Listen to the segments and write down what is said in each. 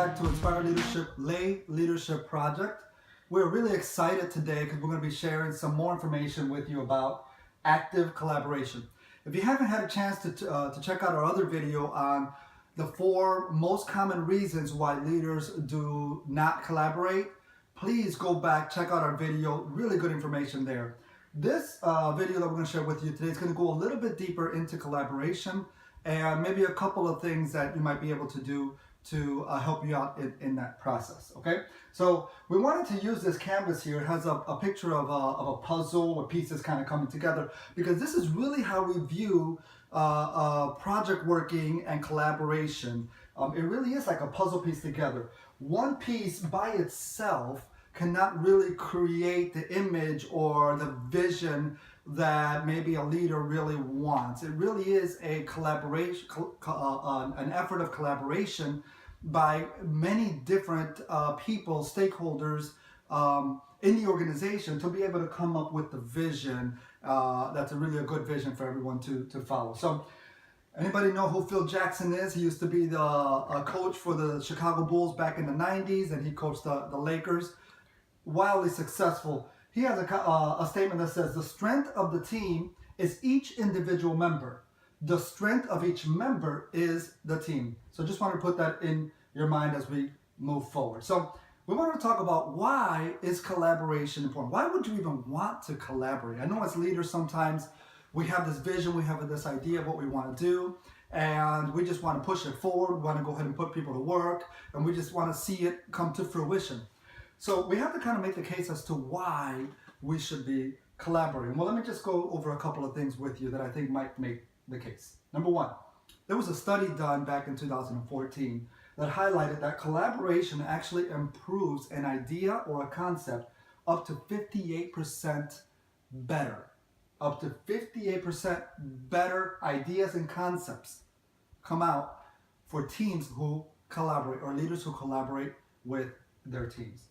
back to Inspire Leadership Lay Leadership Project. We're really excited today because we're going to be sharing some more information with you about active collaboration. If you haven't had a chance to check out our other video on the 4 most common reasons why leaders do not collaborate, please go back, check out our video, really good information there. This video that we're going to share with you today is going to go a little bit deeper into collaboration and maybe a couple of things that you might be able to do to help you out in that process, okay? So we wanted to use this canvas here. It has a picture of a puzzle with pieces kind of coming together, because this is really how we view project working and collaboration. It really is like a puzzle piece together. One piece by itself cannot really create the image or the vision that maybe a leader really wants. It really is a collaboration, an effort of collaboration by many different people, stakeholders in the organization to be able to come up with the vision that's really a good vision for everyone to follow. So anybody know who Phil Jackson is? He used to be the coach for the Chicago Bulls back in the 90s, and he coached the Lakers. Wildly successful. He has a statement that says, the strength of the team is each individual member. The strength of each member is the team. So just want to put that in your mind as we move forward. So we want to talk about, why is collaboration important? Why would you even want to collaborate? I know as leaders sometimes we have this vision, we have this idea of what we want to do, and we just want to push it forward, we want to go ahead and put people to work, and we just want to see it come to fruition. So we have to kind of make the case as to why we should be collaborating. Well, let me just go over a couple of things with you that I think might make the case. Number one, there was a study done back in 2014 that highlighted that collaboration actually improves an idea or a concept up to 58% better. Up to 58% better ideas and concepts come out for teams who collaborate, or leaders who collaborate with their teams.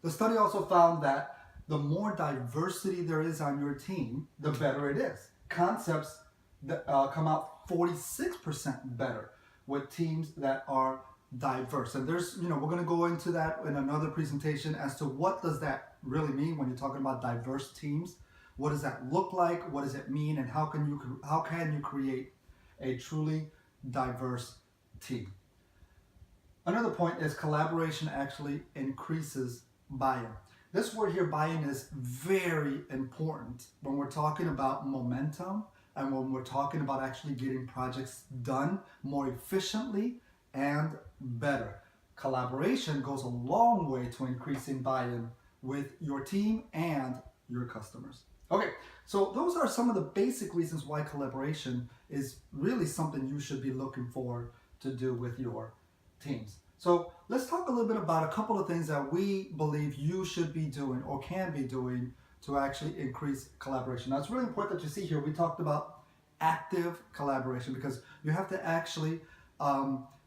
The study also found that the more diversity there is on your team, the better it is. Concepts that come out 46% better with teams that are diverse. And there's, we're going to go into that in another presentation as to what does that really mean when you're talking about diverse teams. What does that look like? What does it mean? And how can you create a truly diverse team? Another point is collaboration actually increases buy-in. This word here, buy-in, is very important when we're talking about momentum and when we're talking about actually getting projects done more efficiently and better. Collaboration goes a long way to increasing buy-in with your team and your customers. Okay, so those are some of the basic reasons why collaboration is really something you should be looking forward to do with your teams. So let's talk a little bit about a couple of things that we believe you should be doing or can be doing to actually increase collaboration. Now, it's really important that you see here, we talked about active collaboration, because you have to actually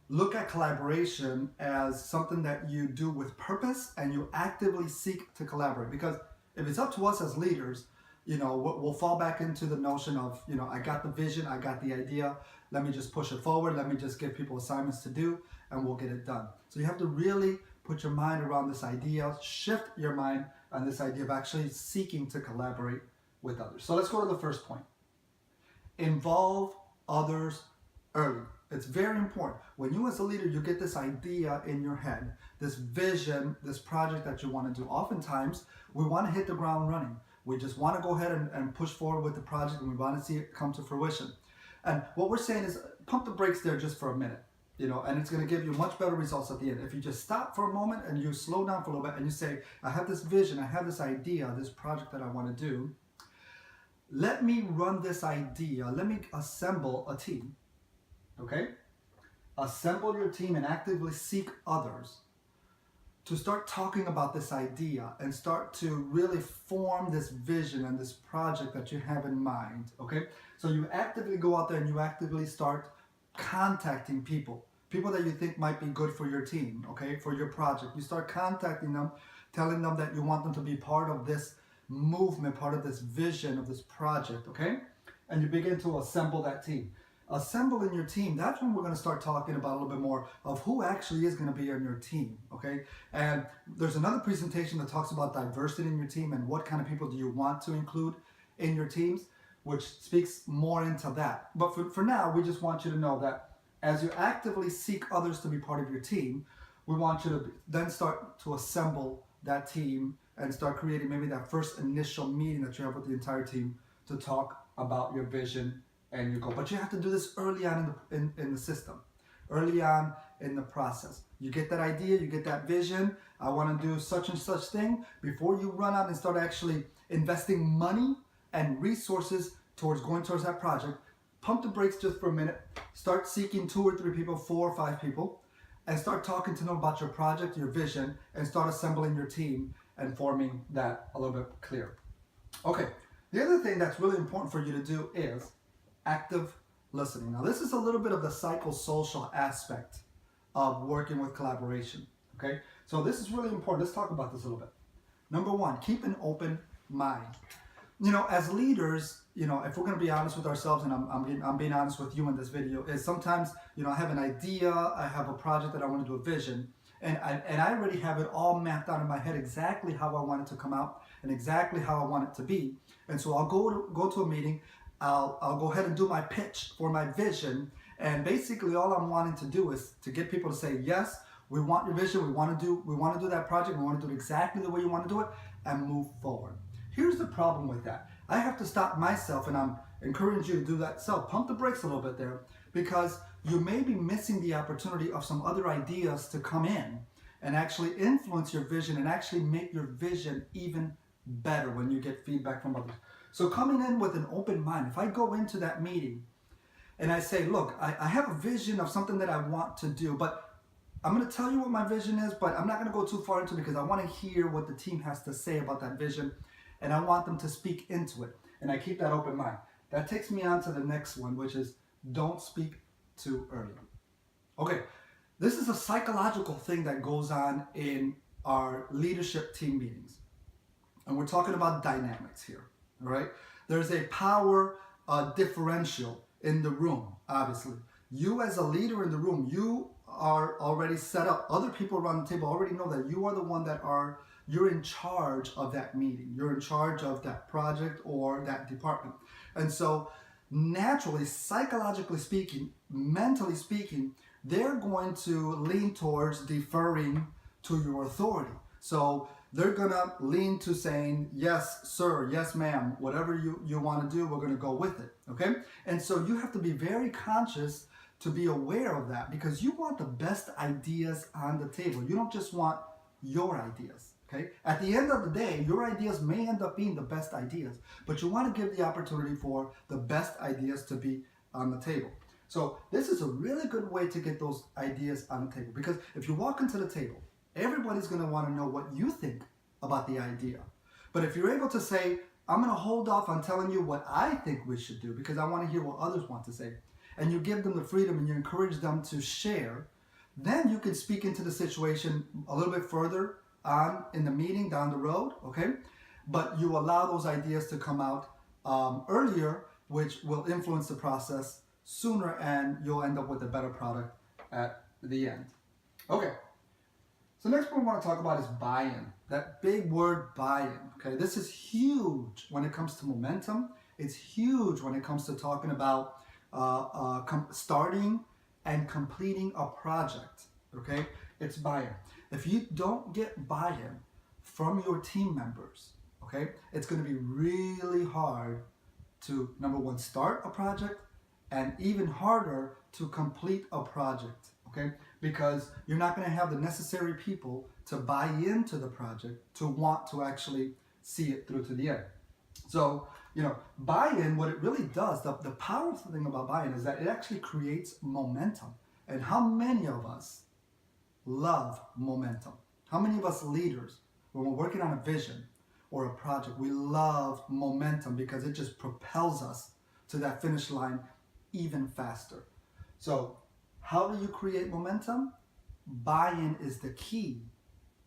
look at collaboration as something that you do with purpose and you actively seek to collaborate. Because if it's up to us as leaders, we'll fall back into the notion of, I got the vision, I got the idea, let me just push it forward, let me just give people assignments to do, and we'll get it done. So you have to really put your mind around this idea, shift your mind on this idea of actually seeking to collaborate with others. So let's go to the first point. Involve others early. It's very important. When you as a leader, you get this idea in your head, this vision, this project that you want to do. Oftentimes, we want to hit the ground running. We just want to go ahead and push forward with the project, and we want to see it come to fruition. And what we're saying is pump the brakes there just for a minute, and it's going to give you much better results at the end. If you just stop for a moment and you slow down for a little bit and you say, I have this vision, I have this idea, this project that I want to do. Let me run this idea. Let me assemble a team, okay? Assemble your team and actively seek others to start talking about this idea and start to really form this vision and this project that you have in mind, okay? So you actively go out there and you actively start contacting people that you think might be good for your team, okay, for your project. You start contacting them, telling them that you want them to be part of this movement, part of this vision of this project, okay? And you begin to assemble that team. assembling your team, that's when we're going to start talking about a little bit more of who actually is going to be on your team, okay? And there's another presentation that talks about diversity in your team and what kind of people do you want to include in your teams, which speaks more into that. But for now, we just want you to know that as you actively seek others to be part of your team, we want you to then start to assemble that team and start creating maybe that first initial meeting that you have with the entire team to talk about your vision and your goal. But you have to do this early on in the system, early on in the process. You get that idea, you get that vision, I want to do such and such thing. Before you run out and start actually investing money and resources towards going towards that project, pump the brakes just for a minute, start seeking 2 or 3 people, 4 or 5 people, and start talking to them about your project, your vision, and start assembling your team and forming that a little bit clearer. Okay, the other thing that's really important for you to do is active listening. Now, this is a little bit of the psychosocial aspect of working with collaboration, okay? So this is really important. Let's talk about this a little bit. Number 1, keep an open mind. You know, as leaders, you know, if we're going to be honest with ourselves, and I'm being honest with you in this video, is sometimes, you know, I have an idea, I have a project that I want to do, a vision, and I already have it all mapped out in my head exactly how I want it to come out and exactly how I want it to be. And so I'll go to a meeting, I'll go ahead and do my pitch for my vision, and basically all I'm wanting to do is to get people to say, yes, we want your vision, we want to do that project, we want to do it exactly the way you want to do it, and move forward. Here's the problem with that. I have to stop myself, and I'm encouraging you to do that. So pump the brakes a little bit there, because you may be missing the opportunity of some other ideas to come in and actually influence your vision and actually make your vision even better when you get feedback from others. So coming in with an open mind, if I go into that meeting and I say, look, I have a vision of something that I want to do, but I'm going to tell you what my vision is, but I'm not going to go too far into it because I want to hear what the team has to say about that vision, and I want them to speak into it. And I keep that open mind. That takes me on to the next one, which is don't speak too early. Okay, this is a psychological thing that goes on in our leadership team meetings. And we're talking about dynamics here, all right? There's a power differential in the room, obviously. You as a leader in the room, you are already set up. Other people around the table already know that you are the one you're in charge of that meeting. You're in charge of that project or that department. And so naturally, psychologically speaking, mentally speaking, they're going to lean towards deferring to your authority. So they're gonna lean to saying, yes, sir, yes, ma'am, whatever you want to do, we're gonna go with it, okay? And so you have to be very conscious to be aware of that, because you want the best ideas on the table. You don't just want your ideas, okay? At the end of the day, your ideas may end up being the best ideas, but you want to give the opportunity for the best ideas to be on the table. So this is a really good way to get those ideas on the table, because if you walk into the table, everybody's going to want to know what you think about the idea. But if you're able to say, I'm going to hold off on telling you what I think we should do because I want to hear what others want to say, and you give them the freedom and you encourage them to share, then you can speak into the situation a little bit further on in the meeting down the road, okay? But you allow those ideas to come out earlier, which will influence the process sooner, and you'll end up with a better product at the end. Okay, so next one we want to talk about is buy-in. That big word buy-in, okay? This is huge when it comes to momentum. It's huge when it comes to talking about starting and completing a project, okay? It's buy-in. If you don't get buy-in from your team members, okay, it's going to be really hard to, number one, start a project, and even harder to complete a project, okay? Because you're not going to have the necessary people to buy into the project to want to actually see it through to the end. So, you know, buy-in, what it really does, the powerful thing about buy-in is that it actually creates momentum. And how many of us love momentum? How many of us leaders, when we're working on a vision or a project, we love momentum because it just propels us to that finish line even faster. So how do you create momentum? Buy-in is the key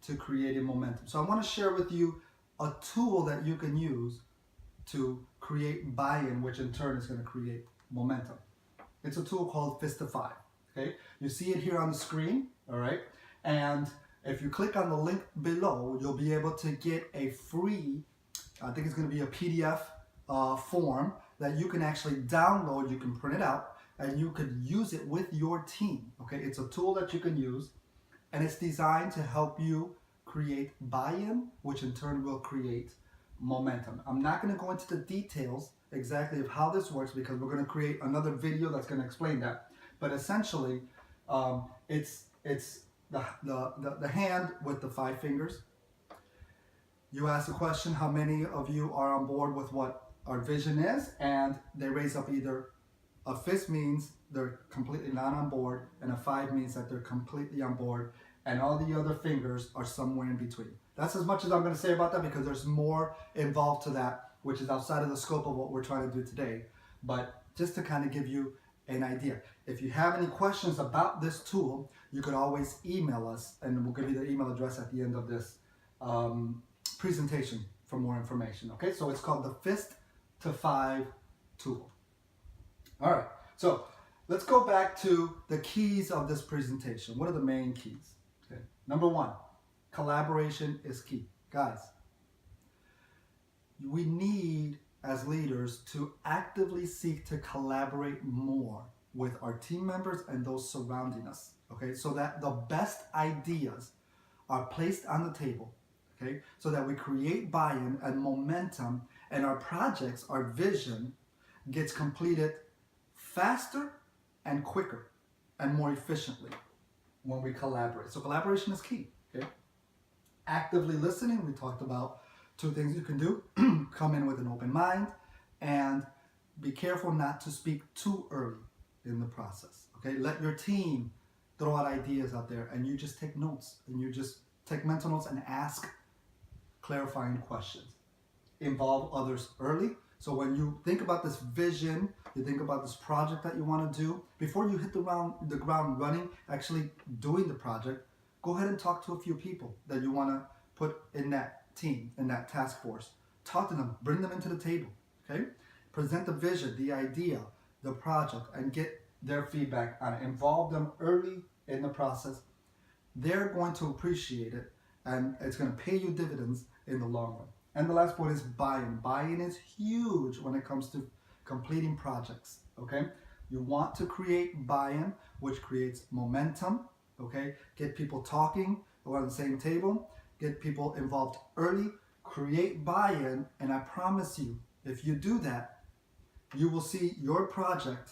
to creating momentum. So I want to share with you a tool that you can use to create buy-in, which in turn is going to create momentum. It's a tool called Fist to 5. Okay, you see it here on the screen. All right, and if you click on the link below, you'll be able to get a free, I think it's going to be a PDF form that you can actually download. You can print it out and you could use it with your team. Okay, it's a tool that you can use, and it's designed to help you create buy-in, which in turn will create momentum. I'm not going to go into the details exactly of how this works because we're going to create another video that's going to explain that. But essentially, it's the hand with the 5 fingers. You ask the question, how many of you are on board with what our vision is? And they raise up either a fist means they're completely not on board, and a 5 means that they're completely on board, and all the other fingers are somewhere in between. That's as much as I'm going to say about that because there's more involved to that, which is outside of the scope of what we're trying to do today. But just to kind of give you an idea. If you have any questions about this tool, you can always email us, and we'll give you the email address at the end of this presentation for more information. Okay, so it's called the Fist to 5 tool. All right, so let's go back to the keys of this presentation. What are the main keys? Okay. Number 1, collaboration is key. Guys, we need as leaders to actively seek to collaborate more with our team members and those surrounding us, okay? So that the best ideas are placed on the table, okay? So that we create buy-in and momentum, and our projects, our vision gets completed faster and quicker and more efficiently when we collaborate. So collaboration is key, okay? Actively listening, we talked about 2 things you can do. Come in with an open mind and be careful not to speak too early in the process. Okay, let your team throw out ideas out there and you just take notes and you just take mental notes and ask clarifying questions. Involve others early. So when you think about this vision, you think about this project that you want to do, before you hit the ground running, actually doing the project, go ahead and talk to a few people that you want to put in that team, in that task force. Talk to them, bring them into the table, okay? Present the vision, the idea, the project, and get their feedback on it. Involve them early in the process. They're going to appreciate it, and it's going to pay you dividends in the long run. And the last point is buy-in. Buy-in is huge when it comes to completing projects, okay? You want to create buy-in, which creates momentum, okay? Get people talking around the same table. Get people involved early, create buy-in, and I promise you, if you do that, you will see your project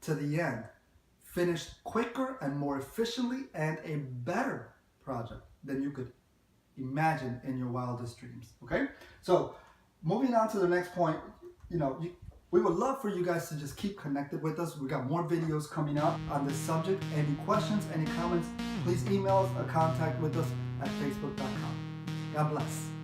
to the end finished quicker and more efficiently, and a better project than you could imagine in your wildest dreams. Okay, so moving on to the next point, we would love for you guys to just keep connected with us. We got more videos coming up on this subject. Any questions, any comments, please email us or contact with us at facebook.com. God bless.